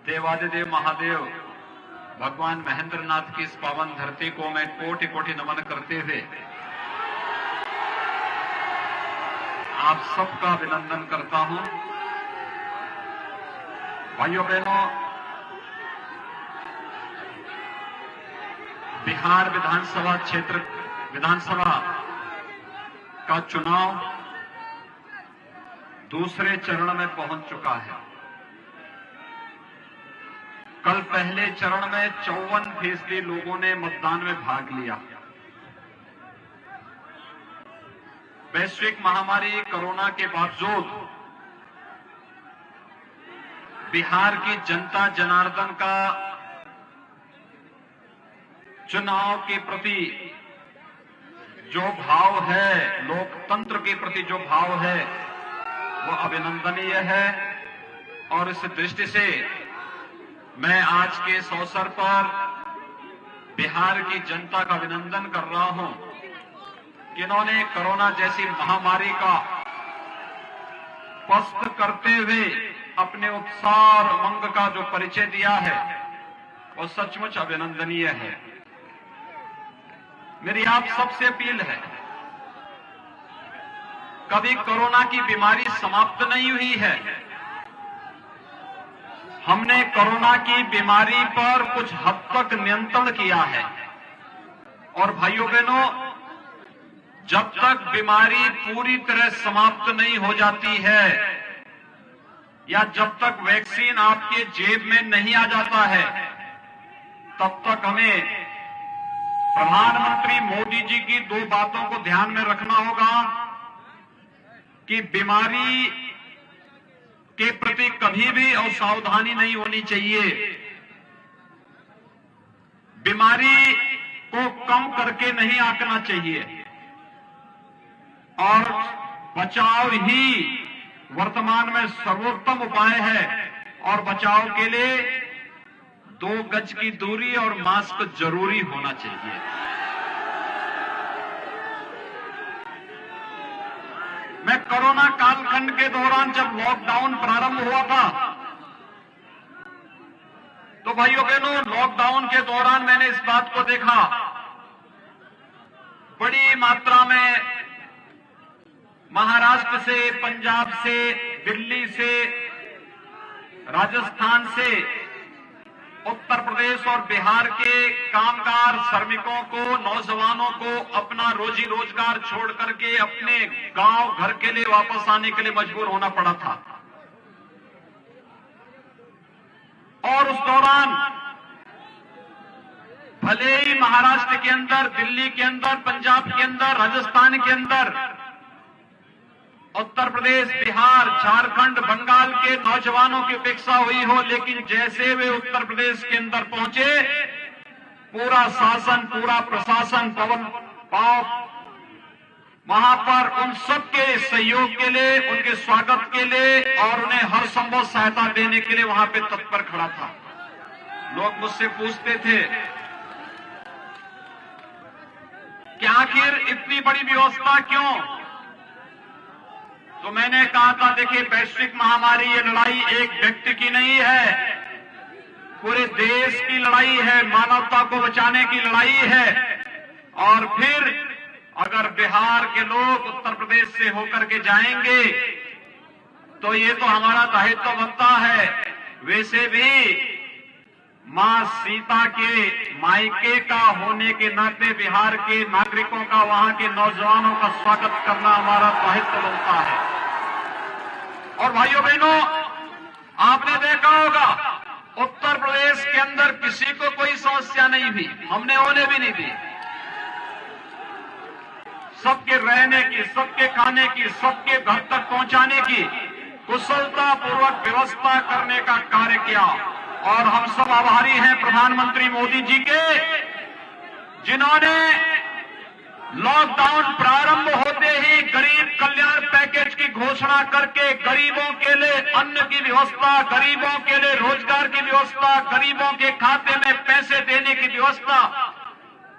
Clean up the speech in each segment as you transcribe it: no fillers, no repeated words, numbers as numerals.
देवादिदेव महादेव भगवान महेंद्रनाथ की इस पावन धरती को मैं कोटि कोटि नमन करते हुए आप सबका अभिनंदन करता हूं। भाइयों बहनों, बिहार विधानसभा का चुनाव दूसरे चरण में पहुंच चुका है। कल पहले चरण में 54% लोगों ने मतदान में भाग लिया। वैश्विक महामारी कोरोना के बावजूद बिहार की जनता जनार्दन का चुनाव के प्रति जो भाव है, लोकतंत्र के प्रति जो भाव है, वो अभिनंदनीय है। और इस दृष्टि से मैं आज के इस अवसर पर बिहार की जनता का अभिनंदन कर रहा हूं कि इन्होंने कोरोना जैसी महामारी का पस्त करते हुए अपने उत्साह और उमंग का जो परिचय दिया है वो सचमुच अभिनंदनीय है। मेरी आप सबसे अपील है, कभी कोरोना की बीमारी समाप्त नहीं हुई है। हमने कोरोना की बीमारी पर कुछ हद तक नियंत्रण किया है। और भाइयों बहनों, जब तक बीमारी पूरी तरह समाप्त नहीं हो जाती है या जब तक वैक्सीन आपके जेब में नहीं आ जाता है, तब तक हमें प्रधानमंत्री मोदी जी की 2 बातों को ध्यान में रखना होगा कि बीमारी के प्रति कभी भी असावधानी नहीं होनी चाहिए। बीमारी को कम करके नहीं आंकना चाहिए और बचाव ही वर्तमान में सर्वोत्तम उपाय है। और बचाव के लिए 2 गज की दूरी और मास्क जरूरी होना चाहिए। मैं कोरोना कालखंड के दौरान जब लॉकडाउन प्रारंभ हुआ था, तो भाइयों बहनों, लॉकडाउन के दौरान मैंने इस बात को देखा, बड़ी मात्रा में महाराष्ट्र से, पंजाब से, दिल्ली से, राजस्थान से, उत्तर प्रदेश और बिहार के कामगार श्रमिकों को, नौजवानों को अपना रोजी रोजगार छोड़ करके अपने गांव घर के लिए वापस आने के लिए मजबूर होना पड़ा था। और उस दौरान भले ही महाराष्ट्र के अंदर, दिल्ली के अंदर, पंजाब के अंदर, राजस्थान के अंदर, उत्तर प्रदेश, बिहार, झारखंड, बंगाल के नौजवानों की उपेक्षा हुई हो, लेकिन जैसे वे उत्तर प्रदेश के अंदर पहुंचे, पूरा शासन, पूरा प्रशासन वहां पर उन सबके सहयोग के लिए, उनके स्वागत के लिए और उन्हें हर संभव सहायता देने के लिए वहां पे तत्पर खड़ा था। लोग मुझसे पूछते थे कि आखिर इतनी बड़ी व्यवस्था क्यों? तो मैंने कहा था, देखिए, वैश्विक महामारी ये लड़ाई एक व्यक्ति की नहीं है, पूरे देश की लड़ाई है, मानवता को बचाने की लड़ाई है। और फिर अगर बिहार के लोग उत्तर प्रदेश से होकर के जाएंगे तो ये तो हमारा दायित्व बनता है। वैसे भी मां सीता के मायके का होने के नाते बिहार के नागरिकों का, वहां के नौजवानों का स्वागत करना हमारा दायित्व बनता है। और भाइयों बहनों, आपने देखा होगा उत्तर प्रदेश के अंदर किसी को कोई समस्या नहीं हुई, हमने होने भी नहीं दी। सबके रहने की, सबके खाने की, सबके घर तक पहुंचाने की कुशलतापूर्वक व्यवस्था करने का कार्य किया। और हम सब आभारी हैं प्रधानमंत्री मोदी जी के, जिन्होंने लॉकडाउन प्रारंभ होते ही गरीब कल्याण पैकेज की घोषणा करके गरीबों के लिए अन्न की व्यवस्था, गरीबों के लिए रोजगार की व्यवस्था, गरीबों के खाते में पैसे देने की व्यवस्था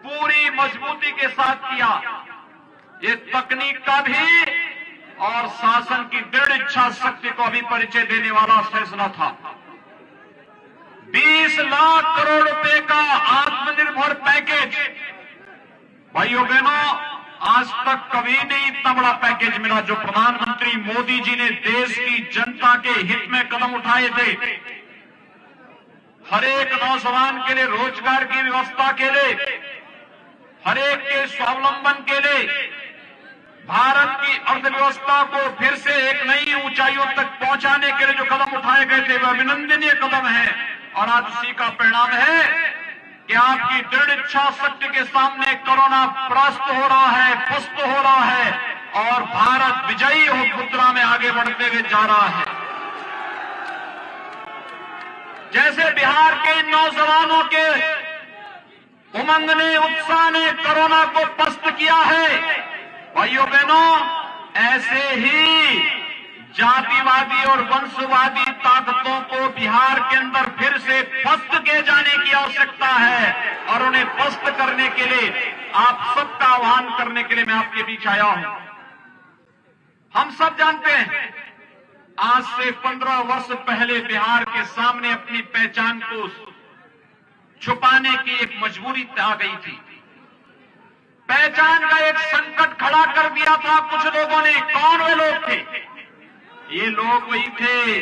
पूरी मजबूती के साथ किया। ये तकनीक का भी और शासन की दृढ़ इच्छा शक्ति को भी परिचय देने वाला फैसला था। 20 लाख करोड़ रुपए का आत्मनिर्भर पैकेज। भाइयों बहनों, आज तक कभी नहीं इतना बड़ा पैकेज मिला जो प्रधानमंत्री मोदी जी ने देश की जनता के हित में कदम उठाए थे। हर एक नौजवान के लिए रोजगार की व्यवस्था के लिए, हर एक के स्वावलंबन के लिए, भारत की अर्थव्यवस्था को फिर से एक नई ऊंचाइयों तक पहुंचाने के लिए जो कदम उठाए गए थे, वह अभिनंदनीय कदम है। और आज उसी का परिणाम है कि आपकी दृढ़ इच्छा शक्ति के सामने कोरोना परास्त हो रहा है, पुष्ट हो रहा है और भारत विजयी हो मुद्रा में आगे बढ़ते हुए जा रहा है। जैसे बिहार के इन नौजवानों के उमंग ने, उत्साह ने कोरोना को पस्त किया है, भाइयों बहनों, ऐसे ही जातिवादी और वंशवादी ताकतों को बिहार के अंदर फिर से पस्त किए जाने की आवश्यकता है। और उन्हें पस्त करने के लिए, आप सबका आह्वान करने के लिए मैं आपके बीच आया हूं। हम सब जानते हैं, आज से 15 वर्ष पहले बिहार के सामने अपनी पहचान को छुपाने की एक मजबूरी आ गई थी। पहचान का एक संकट खड़ा कर दिया था कुछ लोगों ने। कौन वे लोग थे? ये लोग वही थे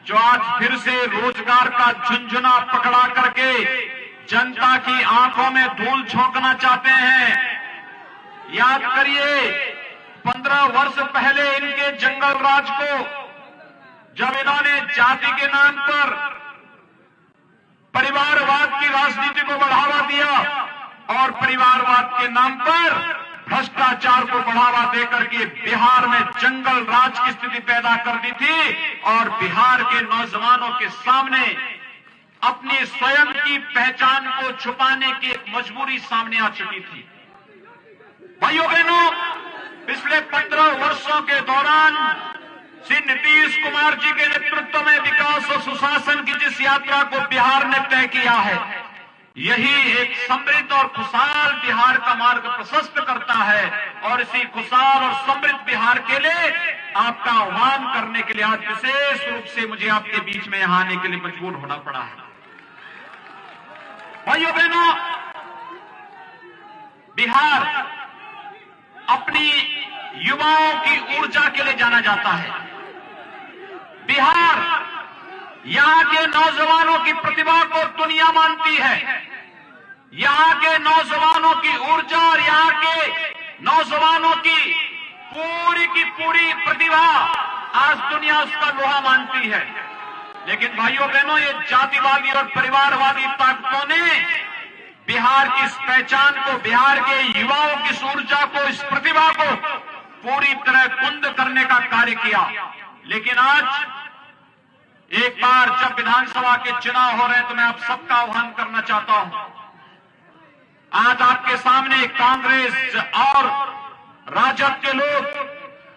जो आज फिर से रोजगार का झुंझुना पकड़ा करके जनता की आंखों में धूल झोंकना चाहते हैं। याद करिए, 15 वर्ष पहले इनके जंगल राज को जब इन्होंने जाति के नाम पर परिवारवाद की राजनीति को बढ़ावा दिया और परिवारवाद के नाम पर भ्रष्टाचार को बढ़ावा देकर के बिहार में जंगल राज की स्थिति पैदा कर दी थी और बिहार के नौजवानों के सामने अपनी स्वयं की पहचान को छुपाने की एक मजबूरी सामने आ चुकी थी। भाइयों बहनों, पिछले 15 वर्षों के दौरान श्री नीतीश कुमार जी के नेतृत्व में विकास और सुशासन की जिस यात्रा को बिहार ने तय किया है, यही एक समृद्ध और खुशहाल बिहार का मार्ग प्रशस्त करता है। और इसी खुशहाल और समृद्ध बिहार के लिए आपका आह्वान करने के लिए आज विशेष रूप से मुझे आपके बीच में यहां आने के लिए मजबूर होना पड़ा है। भाइयों बहनों, बिहार अपनी युवाओं की ऊर्जा के लिए जाना जाता है। बिहार यहां के नौजवानों की प्रतिभा को दुनिया मानती है। यहां के नौजवानों की ऊर्जा और यहां के नौजवानों की पूरी प्रतिभा आज दुनिया उसका लोहा मानती है। लेकिन भाइयों बहनों, ये जातिवादी और परिवारवादी ताकतों ने बिहार की इस पहचान को, बिहार के युवाओं की इस ऊर्जा को, इस प्रतिभा को पूरी तरह कुंद करने का कार्य किया। लेकिन आज एक बार जब विधानसभा के चुनाव हो रहे हैं तो मैं आप सबका आह्वान करना चाहता हूं। आज आपके सामने कांग्रेस और राजद के लोग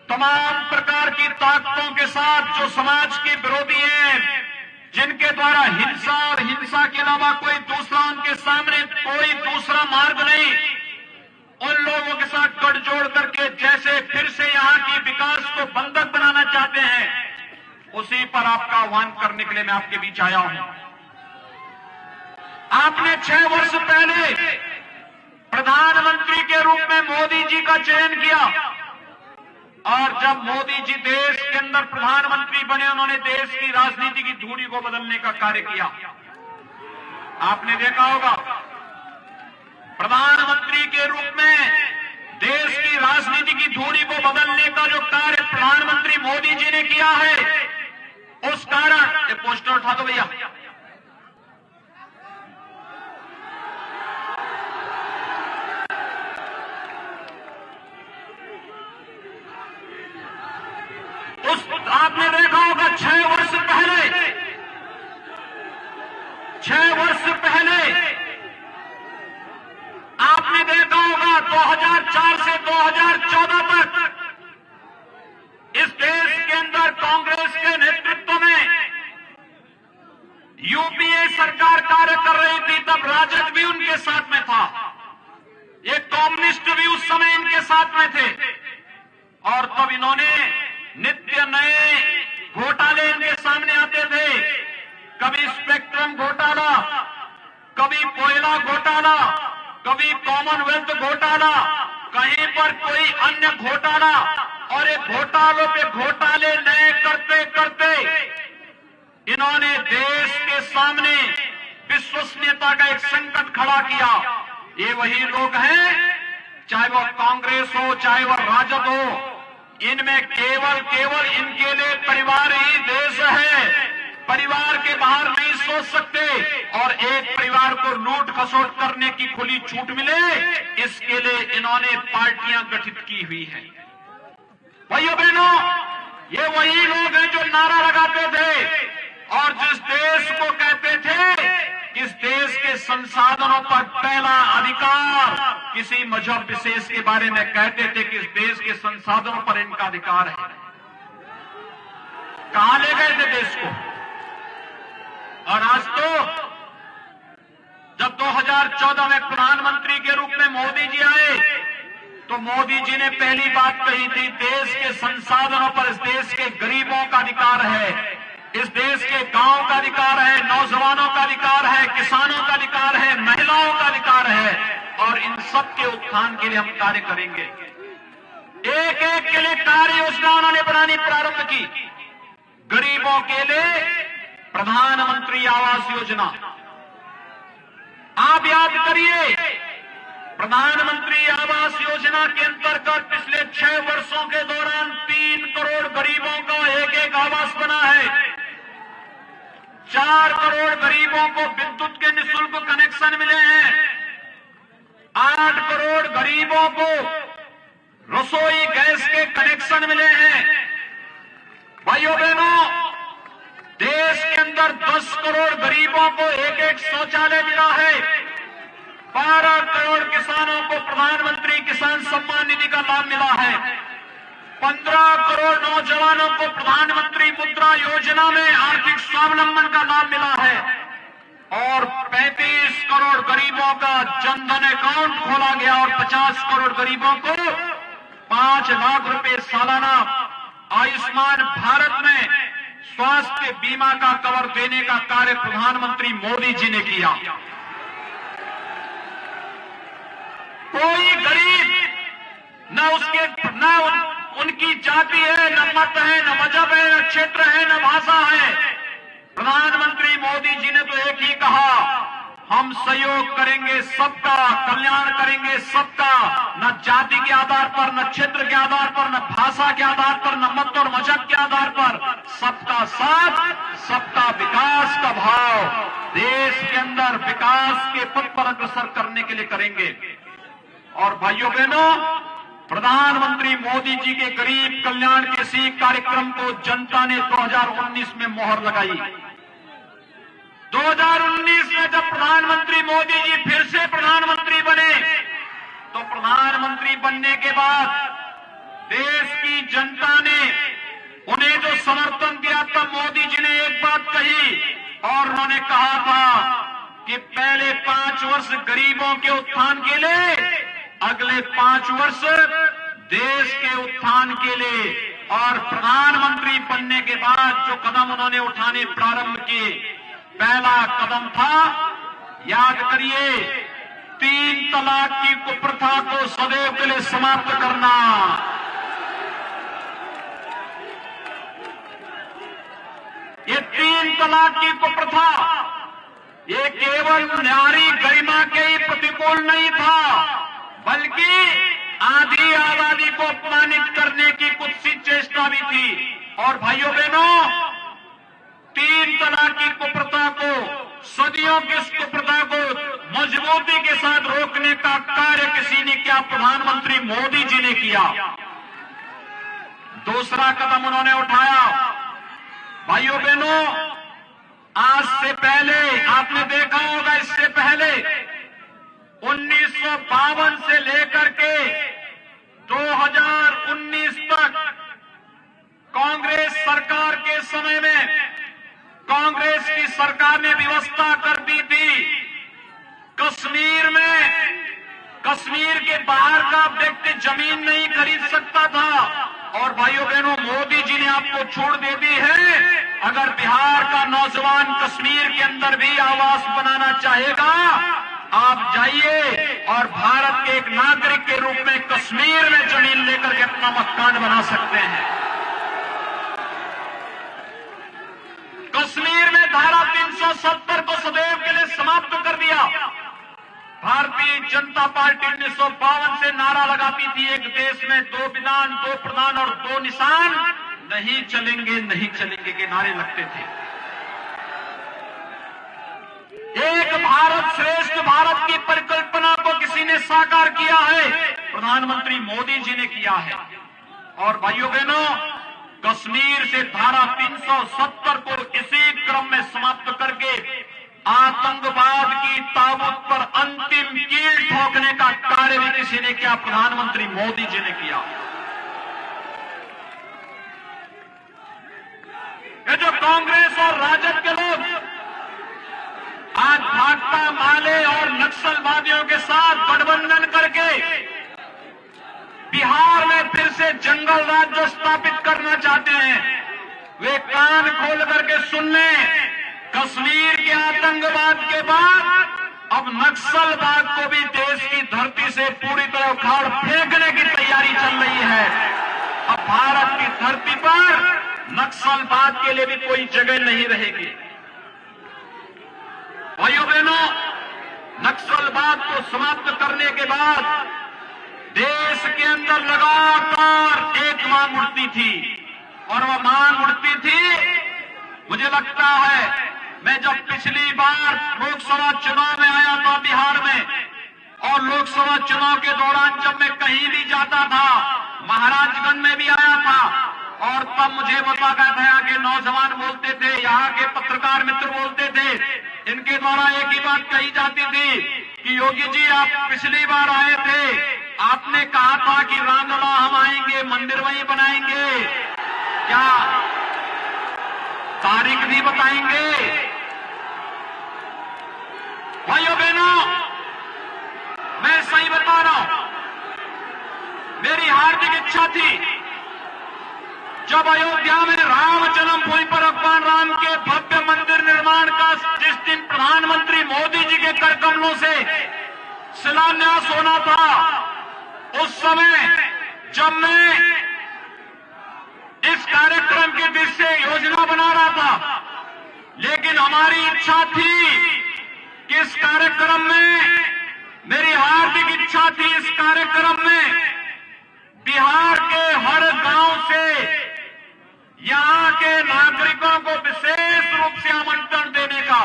तमाम प्रकार की ताकतों के साथ जो समाज के विरोधी हैं, जिनके द्वारा हिंसा और हिंसा के अलावा कोई दूसरा उनके सामने कोई दूसरा मार्ग नहीं, उन लोगों के साथ गठजोड़ करके जैसे फिर से यहां की विकास को बंधक बनाना चाहते हैं, उसी पर आपका आह्वान करने के लिए मैं आपके बीच आया हूं। आपने 6 वर्ष पहले प्रधानमंत्री के रूप में मोदी जी का चयन किया और जब मोदी जी देश के अंदर प्रधानमंत्री बने, उन्होंने देश की राजनीति की धुरी को बदलने का कार्य किया। आपने देखा होगा, प्रधानमंत्री के रूप में देश की राजनीति की धुरी को बदलने का जो कार्य प्रधानमंत्री मोदी जी ने किया है, उस कारण, ये पोस्टर उठा दो भैया, आपने देखा होगा 6 वर्ष पहले आपने देखा होगा 2004 से 2014 तक इस देश के अंदर कांग्रेस के नेतृत्व में यूपीए सरकार कार्य कर रही थी। तब राजद भी उनके साथ में था, ये कम्युनिस्ट भी उस समय इनके साथ में थे और तब इन्होंने नित्य नए घोटाले इनके सामने आते थे। कभी स्पेक्ट्रम घोटाला घोटाला, कभी कोयला घोटाला, कभी कॉमनवेल्थ घोटाला, कहीं पर कोई अन्य घोटाला, और ये घोटालों पे घोटाले नए करते करते इन्होंने देश के सामने विश्वसनीयता का एक संकट खड़ा किया। ये वही लोग हैं, चाहे वो कांग्रेस हो चाहे वो राजद हो, इनमें केवल इनके लिए परिवार ही देश है। परिवार के बाहर नहीं सोच सकते, और एक परिवार को लूट खसोट करने की खुली छूट मिले, इसके लिए इन्होंने पार्टियां गठित की हुई हैं। भाइयों बहनों, ये वही लोग हैं जो नारा लगाते थे और जिस देश को कहते थे कि इस देश के संसाधनों पर पहला अधिकार किसी मजहब विशेष के बारे में कहते थे कि इस देश के संसाधनों पर इनका अधिकार है। कहां ले गए थे देश को? और आज तो जब 2014 में प्रधानमंत्री के रूप में मोदी जी आए, तो मोदी जी ने पहली बात कही थी, देश के संसाधनों पर इस देश के गरीबों का अधिकार है, इस देश के गांव का अधिकार है, नौजवानों का अधिकार है, किसानों का अधिकार है, महिलाओं का अधिकार है, और इन सब के उत्थान के लिए हम कार्य करेंगे। एक एक के लिए कार्य योजना उन्होंने बनानी प्रारंभ की। गरीबों के लिए प्रधानमंत्री आवास योजना, आप याद करिए, प्रधानमंत्री आवास योजना के अंतर्गत पिछले 6 वर्षों के दौरान 3 करोड़ गरीबों का एक एक आवास बना है। 4 करोड़ गरीबों को विद्युत के निःशुल्क कनेक्शन मिले हैं। 8 करोड़ गरीबों को रसोई गैस के कनेक्शन मिले हैं। भाइयों बहनों, देश के अंदर 10 करोड़ गरीबों को एक एक शौचालय मिला है। 12 करोड़ किसानों को प्रधानमंत्री किसान सम्मान निधि का लाभ मिला है। 15 करोड़ नौजवानों को प्रधानमंत्री मुद्रा योजना में आर्थिक स्वावलंबन का लाभ मिला है, और 35 करोड़ गरीबों का जनधन अकाउंट खोला गया, और 50 करोड़ गरीबों को 5 लाख रुपए सालाना आयुष्मान भारत में स्वास्थ्य बीमा का कवर देने का कार्य प्रधानमंत्री मोदी जी ने किया। कोई गरीब न उनकी जाति है, न मत है, न मजहब है, न क्षेत्र है, न भाषा है। प्रधानमंत्री मोदी जी ने तो एक ही कहा, हम सहयोग करेंगे सबका, कल्याण करेंगे सबका, न जाति के आधार पर, न क्षेत्र के आधार पर, न भाषा के आधार पर, न मत और मजहब के आधार पर, सबका साथ, सबका विकास का भाव देश के अंदर विकास के पथ पर अग्रसर करने के लिए करेंगे। और भाइयों बहनों, प्रधानमंत्री मोदी जी के गरीब कल्याण के इसी कार्यक्रम को जनता ने 2019 में मोहर लगाई। 2019 में जब प्रधानमंत्री मोदी जी फिर से प्रधानमंत्री बने, तो प्रधानमंत्री बनने के बाद देश की जनता ने उन्हें जो समर्थन दिया था, मोदी जी ने एक बात कही, और उन्होंने कहा था कि पहले 5 वर्ष गरीबों के उत्थान के लिए, अगले 5 वर्ष देश के उत्थान के लिए। और प्रधानमंत्री बनने के बाद जो कदम उन्होंने उठाने प्रारंभ किए, पहला कदम था, याद करिए, 3 तलाक की कुप्रथा को सदैव के लिए समाप्त करना। ये 3 तलाक की कुप्रथा, ये केवल नारी गरिमा के ही प्रतिकूल नहीं था, बल्कि आधी आबादी को अपमानित करने की कुत्सित चेष्टा भी थी। और भाइयों बहनों, 3 तलाक की कुप्रथा को, सदियों की इस कुप्रथा को मजबूती के साथ रोकने का कार्य किसी ने किया? प्रधानमंत्री मोदी जी ने किया। दूसरा कदम उन्होंने उठाया। भाइयों बहनों, आज से पहले आपने देखा होगा, इससे पहले 1952 से लेकर के 2019 तक कांग्रेस सरकार के समय में कांग्रेस की सरकार ने व्यवस्था कर दी थी, कश्मीर में, कश्मीर के बाहर का व्यक्ति जमीन नहीं खरीद सकता था, और भाइयों बहनों, मोदी जी ने आपको छूट दे दी है। अगर बिहार का नौजवान कश्मीर के अंदर भी आवास बनाना चाहेगा, आप जाइए और भारत के एक नागरिक के रूप में कश्मीर में जमीन लेकर के अपना मकान बना सकते हैं। कश्मीर में धारा 370 को सदैव के लिए समाप्त कर दिया। भारतीय जनता पार्टी 1952 से नारा लगाती थी, एक देश में दो विधान, दो प्रधान और दो निशान, नहीं चलेंगे नहीं चलेंगे के नारे लगते थे। एक भारत श्रेष्ठ भारत की परिकल्पना को किसी ने साकार किया है, प्रधानमंत्री मोदी जी ने किया है। और भाइयों बहनों, कश्मीर से धारा 370 को इसी क्रम में समाप्त करके आतंकवाद की ताबूत पर अंतिम कील ठोकने का कार्य भी किसी ने किया, प्रधानमंत्री मोदी जी ने किया। ये जो कांग्रेस और राजद के लोग आज भाकपा माले और नक्सलवादियों के साथ गठबंधन करके बिहार में फिर से जंगल राज्य स्थापित करना चाहते हैं, वे कान खोल करके सुन लें। कश्मीर के आतंकवाद के बाद अब नक्सलवाद को भी देश की धरती से पूरी तरह उखाड़ फेंकने की तैयारी चल रही है। अब भारत की धरती पर नक्सलवाद के लिए भी कोई जगह नहीं रहेगी। भाइयों बहनों, नक्सलवाद को समाप्त करने के बाद देश के अंदर लगातार एक मांग उठती थी, और वह मांग उठती थी, मुझे लगता है मैं जब पिछली बार लोकसभा चुनाव में आया था बिहार में, और लोकसभा चुनाव के दौरान जब मैं कहीं भी जाता था, महाराजगंज में भी आया था, और तब मुझे बताया गया कि नौजवान बोलते थे, यहाँ के पत्रकार मित्र बोलते थे, इनके द्वारा एक ही बात कही जाती थी कि योगी जी आप पिछली बार आए थे, आपने कहा था कि रामलला हम आएंगे, मंदिर वहीं बनाएंगे, क्या तारीख भी बताएंगे? भाइयों बहनों, मैं सही बता रहा हूं, मेरी हार्दिक इच्छा थी जब अयोध्या में राम जन्मभूमि पर भगवान राम के भव्य मंदिर निर्माण का जिस दिन प्रधानमंत्री मोदी जी के कर कमलों से शिलान्यास होना था, उस समय जब मैं इस कार्यक्रम की दृष्टि से योजना बना रहा था, लेकिन हमारी इच्छा थी कि इस कार्यक्रम में, मेरी हार्दिक इच्छा थी इस कार्यक्रम में बिहार के हर गांव से यहां के नागरिकों को विशेष रूप से आमंत्रण देने का,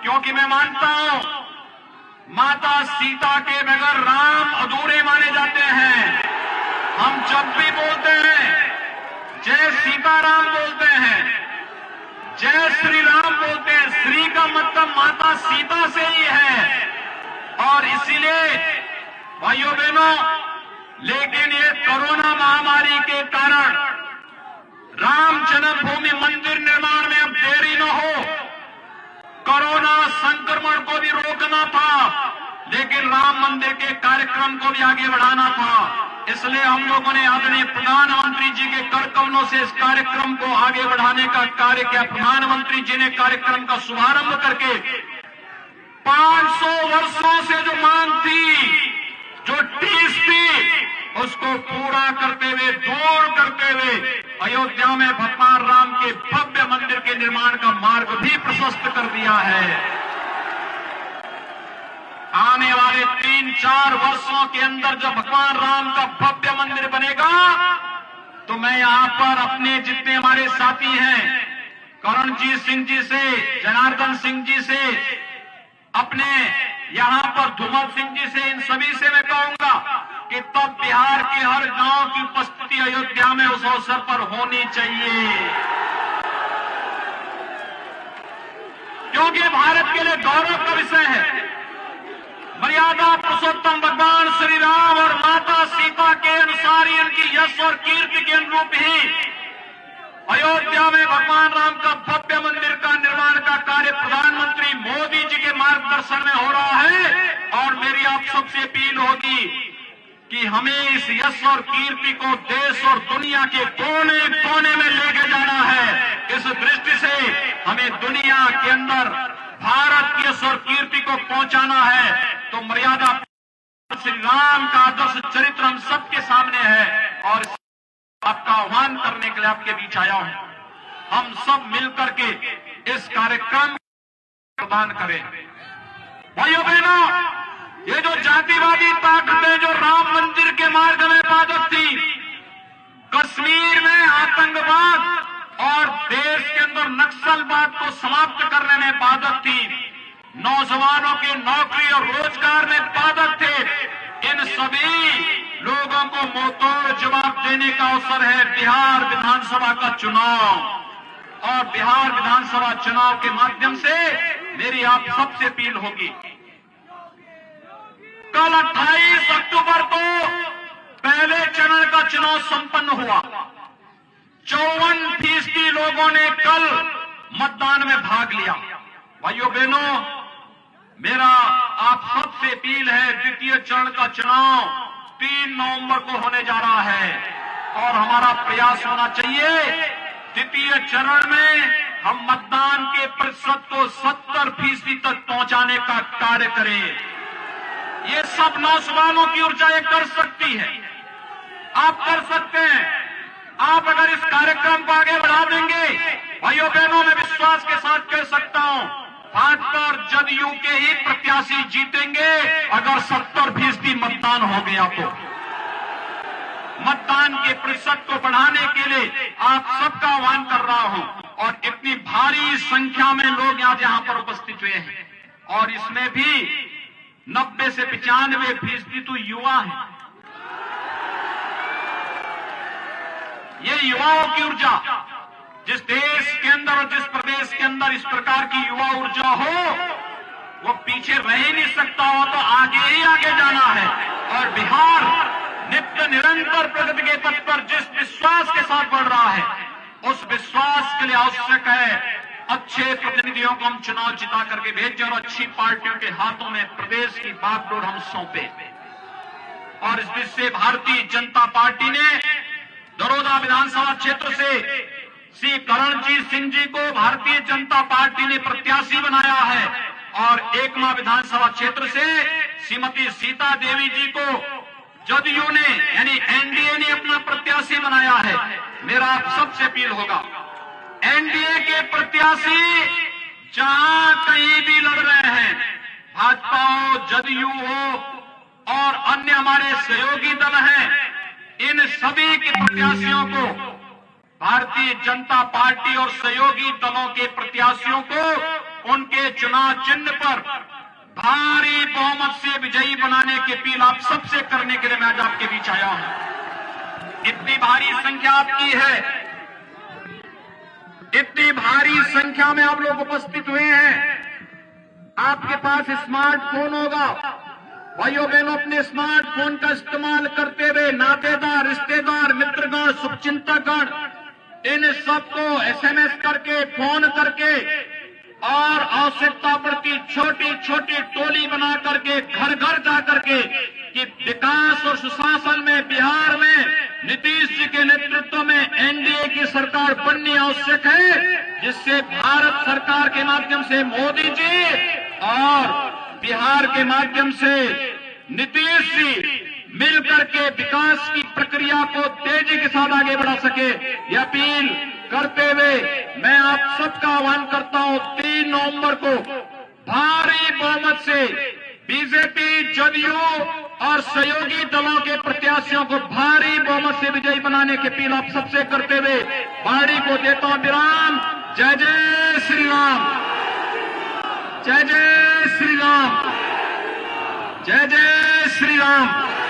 क्योंकि मैं मानता हूं माता सीता के बगैर राम अधूरे माने जाते हैं। हम जब भी बोलते हैं जय सीताराम बोलते हैं, जय श्री राम बोलते हैं, श्री का मतलब माता सीता से ही है। और इसीलिए भाइयों बहनों, लेकिन ये कोरोना महामारी के कारण राम जन्मभूमि मंदिर निर्माण में अब देरी न हो, कोरोना संक्रमण को भी रोकना था, लेकिन राम मंदिर के कार्यक्रम को भी आगे बढ़ाना था। इसलिए हम लोगों ने आदरणीय प्रधानमंत्री जी के कर कमलों से इस कार्यक्रम को आगे बढ़ाने का कार्य किया। प्रधानमंत्री जी ने कार्यक्रम का शुभारंभ करके 500 वर्षों से जो मांग थी, जो टीस थी, उसको पूरा करते हुए, दूर करते हुए अयोध्या में भगवान राम के भव्य मंदिर के निर्माण का मार्ग भी प्रशस्त कर दिया है। आने वाले 3-4 वर्षों के अंदर जब भगवान राम का भव्य मंदिर बनेगा, तो मैं यहां पर अपने जितने हमारे साथी हैं, करणजीत सिंह जी से, जनार्दन सिंह जी से, अपने यहां पर धूमल सिंह जी से, इन सभी से मैं कहूंगा कि तब बिहार के हर गांव की उपस्थिति अयोध्या में उस अवसर पर होनी चाहिए, क्योंकि भारत के लिए गौरव का विषय है। मर्यादा पुरुषोत्तम भगवान श्री राम और माता सीता के अनुसार ही इनकी यश और कीर्ति के अनुरूप ही अयोध्या में भगवान राम का भव्य मंदिर का निर्माण का कार्य प्रधानमंत्री मोदी जी के मार्गदर्शन में हो रहा है। और मेरी आप सबसे अपील होगी कि हमें इस यश और कीर्ति को देश और दुनिया के कोने कोने में लेके जाना है। इस दृष्टि से हमें दुनिया के अंदर भारत की यश और कीर्ति को पहुंचाना है। तो मर्यादा श्री राम का आदर्श चरित्र हम सबके सामने है और आपका आह्वान करने के लिए आपके बीच आया हूं। हम सब मिलकर के इस कार्यक्रम प्रदान करें। भाइयों बहनों, ये जो जातिवादी ताकतें जो राम मंदिर के मार्ग में बाधक थी, कश्मीर में आतंकवाद और देश के अंदर नक्सलवाद को समाप्त करने में बाधक थी, नौजवानों के नौकरी और रोजगार में बाधक थे, इन सभी लोगों को मुंहतोड़ जवाब देने का अवसर है बिहार विधानसभा का चुनाव। और बिहार विधानसभा चुनाव के माध्यम से मेरी आप सबसे अपील होगी, कल 28 अक्टूबर को पहले चरण का चुनाव संपन्न हुआ। 54% लोगों ने कल मतदान में भाग लिया। भाइयों बहनों, मेरा आप सबसे अपील है, द्वितीय चरण का चुनाव 3 नवंबर को होने जा रहा है और हमारा प्रयास होना चाहिए द्वितीय चरण में हम मतदान के प्रतिशत को 70% तक पहुंचाने का कार्य करें। ये सब नौजवानों की ऊर्जा ये कर सकती है, आप कर सकते हैं। आप अगर इस कार्यक्रम को आगे बढ़ा देंगे, भाइयों बहनों, मैं विश्वास के साथ कह सकता हूं, भाजपा और जदयू के ही प्रत्याशी जीतेंगे अगर 70% मतदान हो गया तो। मतदान के प्रतिशत को बढ़ाने के लिए आप सबका आह्वान कर रहा हूं और इतनी भारी संख्या में लोग आज यहां पर उपस्थित हुए हैं और इसमें भी 90 से 95% तो युवा हैं। ये युवाओं की ऊर्जा, जिस देश के अंदर और जिस प्रदेश के अंदर इस प्रकार की युवा ऊर्जा हो, वो पीछे रह ही नहीं सकता, हो तो आगे ही आगे जाना है। और बिहार नित्य निरंतर प्रगति के पथ पर जिस विश्वास के साथ बढ़ रहा है, उस विश्वास के लिए आवश्यक है अच्छे प्रतिनिधियों को हम चुनाव जिता करके भेजें और अच्छी पार्टियों के हाथों में प्रदेश की बागडोर हम सौंपे। और इस दृष्टि से भारतीय जनता पार्टी ने दरोदा विधानसभा क्षेत्र से श्री करणजीत सिंह जी को भारतीय जनता पार्टी ने प्रत्याशी बनाया है और एकमा विधानसभा क्षेत्र से श्रीमती सीता देवी जी को जदयू ने यानी एनडीए ने अपना प्रत्याशी बनाया है। मेरा आप सबसे अपील होगा, एनडीए के प्रत्याशी जहां कहीं भी लड़ रहे हैं, भाजपा हो, जदयू हो और अन्य हमारे सहयोगी दल हैं, इन सभी के प्रत्याशियों को भारतीय जनता पार्टी और सहयोगी दलों के प्रत्याशियों को उनके चुनाव चिन्ह पर भारी बहुमत से विजयी बनाने की अपील आप सबसे करने के लिए मैं आज आपके बीच आया हूं। इतनी भारी संख्या आपकी है, इतनी भारी संख्या में आप लोग उपस्थित हुए हैं। आपके पास स्मार्टफोन होगा, भाइयों बहनों, अपने स्मार्टफोन का इस्तेमाल करते हुए नातेदार, रिश्तेदार, मित्रगण, शुभचिंतकगण, इन सबको एसएमएस करके, फोन करके और आवश्यकता पड़ती छोटी छोटी टोली बना करके घर घर जा करके कि विकास और सुशासन में बिहार में नीतीश जी के नेतृत्व में एनडीए की सरकार बननी आवश्यक है, जिससे भारत सरकार के माध्यम से मोदी जी और बिहार के माध्यम से नीतीश जी मिलकर के विकास की प्रक्रिया को तेजी के साथ आगे बढ़ा सके। यह अपील करते हुए मैं आप सबका आह्वान करता हूं, 3 नवंबर को भारी बहुमत से बीजेपी, जदयू और सहयोगी दलों के प्रत्याशियों को भारी बहुमत से विजयी बनाने की अपील आप सबसे करते हुए वाणी को देता हूं विराम। जय जय श्री राम, जय जय श्री राम, जय जय श्री राम।